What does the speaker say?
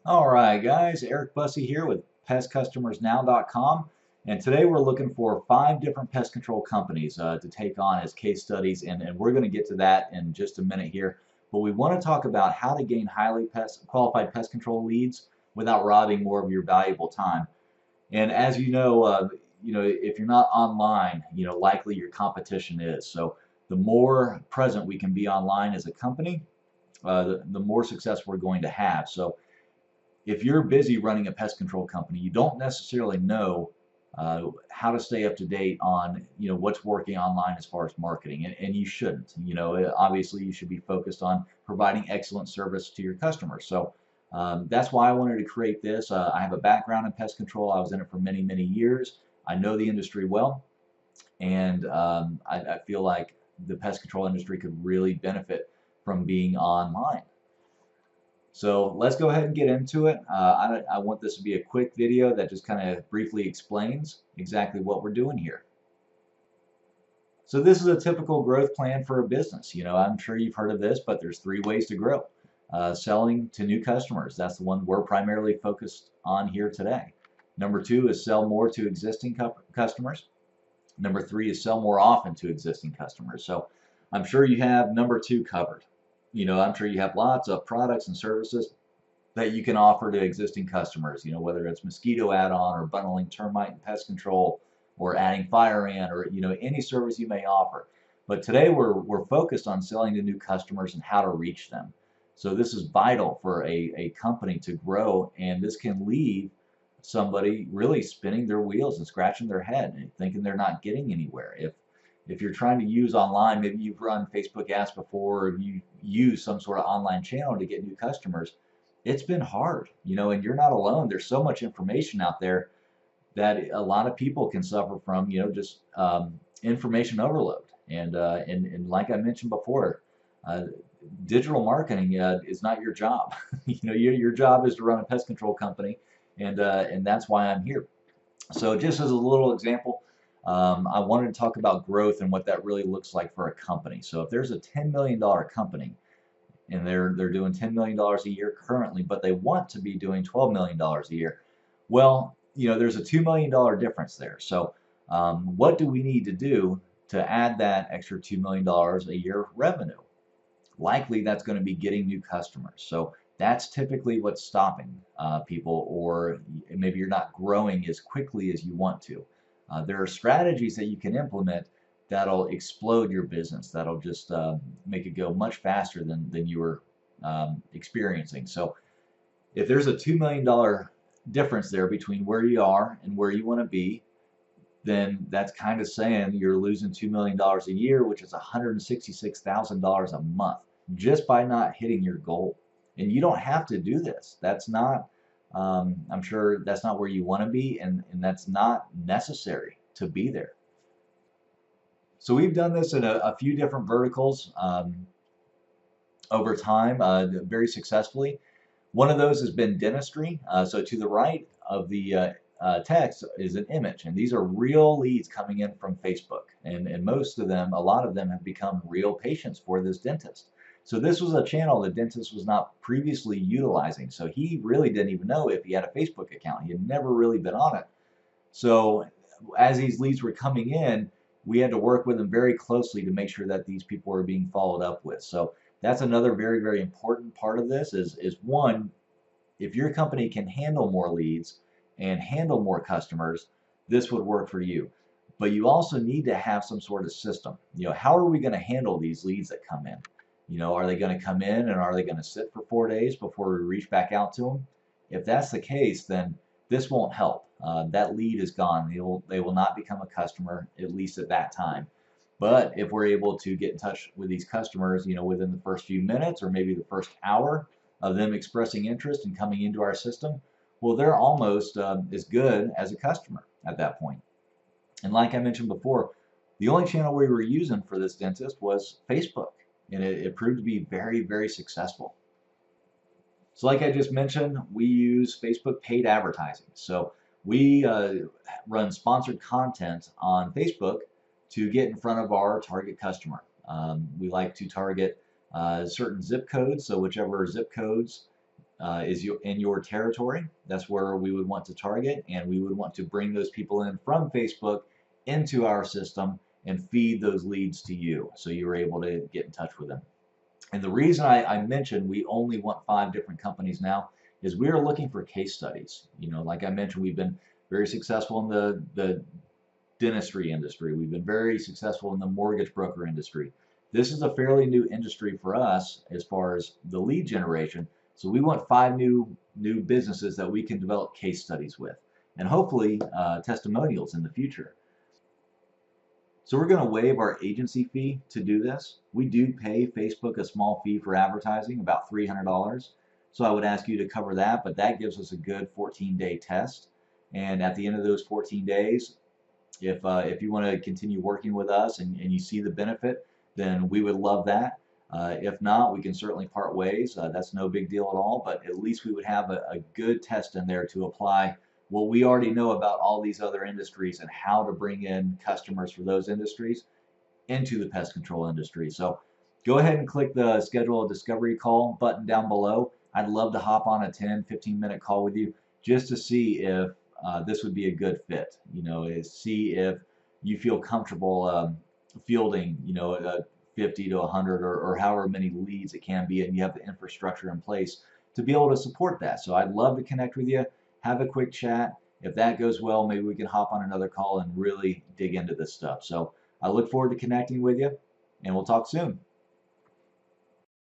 All right, guys, Eric Bussey here with PestCustomersNow.com, and today we're looking for 5 different pest control companies to take on as case studies, and we're going to get to that in just a minute here. But we want to talk about how to gain highly qualified pest control leads without robbing more of your valuable time. And as if you're not online, likely your competition is. So the more present we can be online as a company, the more success we're going to have. So if you're busy running a pest control company, you don't necessarily know how to stay up to date on what's working online as far as marketing, and you shouldn't. Obviously you should be focused on providing excellent service to your customers. So that's why I wanted to create this. I have a background in pest control. I was in it for many years. I know the industry well, and I feel like the pest control industry could really benefit from being online. So let's go ahead and get into it. I want this to be a quick video that just kind of briefly explains exactly what we're doing here. So this is a typical growth plan for a business. I'm sure you've heard of this, but there's 3 ways to grow. Selling to new customers. That's the one we're primarily focused on here today. Number 2 is sell more to existing customers. Number 3 is sell more often to existing customers. So I'm sure you have number 2 covered. I'm sure you have lots of products and services that you can offer to existing customers, whether it's mosquito add-on or bundling termite and pest control or adding fire ant or, any service you may offer. But today we're focused on selling to new customers and how to reach them. So this is vital for a company to grow, and this can leave somebody really spinning their wheels and scratching their head and thinking they're not getting anywhere. If you're trying to use online, maybe you've run Facebook ads before, or you use some sort of online channel to get new customers, it's been hard, and you're not alone. There's so much information out there that a lot of people can suffer from, just information overload. And like I mentioned before, uh, digital marketing is not your job. Your job is to run a pest control company, and that's why I'm here. So just as a little example, I wanted to talk about growth and what that really looks like for a company. So if there's a $10 million company and they're doing $10 million a year currently, but they want to be doing $12 million a year, well, there's a $2 million difference there. So what do we need to do to add that extra $2 million a year revenue? Likely that's going to be getting new customers. So that's typically what's stopping people, or maybe you're not growing as quickly as you want to. There are strategies that you can implement that'll explode your business, that'll just make it go much faster than you were experiencing. So if there's a $2 million difference there between where you are and where you want to be, then that's kind of saying you're losing $2 million a year, which is $166,000 a month just by not hitting your goal. And you don't have to do this. That's not, I'm sure that's not where you want to be, and that's not necessary to be there. So we've done this in a few different verticals over time very successfully. One of those has been dentistry. So to the right of the text is an image, and these are real leads coming in from Facebook. And most of them, a lot of them have become real patients for this dentist. So this was a channel the dentist was not previously utilizing. So he really didn't even know if he had a Facebook account. He had never really been on it. So as these leads were coming in, we had to work with them very closely to make sure that these people were being followed up with. So that's another very important part of this is one, if your company can handle more leads and handle more customers, this would work for you. But you also need to have some sort of system. How are we going to handle these leads that come in? Are they going to come in and are they going to sit for 4 days before we reach back out to them? If that's the case, then this won't help. That lead is gone. They will not become a customer, at least at that time. But if we're able to get in touch with these customers, within the first few minutes or maybe the first hour of them expressing interest and coming into our system, well, they're almost as good as a customer at that point. And like I mentioned before, the only channel we were using for this dentist was Facebook, and it proved to be very successful. So like I just mentioned, we use Facebook paid advertising. So we run sponsored content on Facebook to get in front of our target customer. We like to target certain zip codes, so whichever zip codes is in your territory. That's where we would want to target, and we would want to bring those people in from Facebook into our system and feed those leads to you so you're able to get in touch with them. And the reason I mentioned we only want 5 different companies now is we are looking for case studies. Like I mentioned, we've been very successful in the dentistry industry. We've been very successful in the mortgage broker industry. This is a fairly new industry for us as far as the lead generation. So we want 5 new businesses that we can develop case studies with, and hopefully testimonials in the future. So we're going to waive our agency fee to do this. We do pay Facebook a small fee for advertising, about $300. So I would ask you to cover that, but that gives us a good 14-day test. And at the end of those 14 days, if you want to continue working with us and you see the benefit, then we would love that. If not, we can certainly part ways. That's no big deal at all, but at least we would have a good test in there to apply what we already know about all these other industries and how to bring in customers for those industries into the pest control industry. So go ahead and click the schedule a discovery call button down below. I'd love to hop on a 10-15 minute call with you just to see if this would be a good fit. See if you feel comfortable fielding, 50 to 100 or however many leads it can be, and you have the infrastructure in place to be able to support that. So I'd love to connect with you, have a quick chat. If that goes well, maybe we can hop on another call and really dig into this stuff. So I look forward to connecting with you, and we'll talk soon.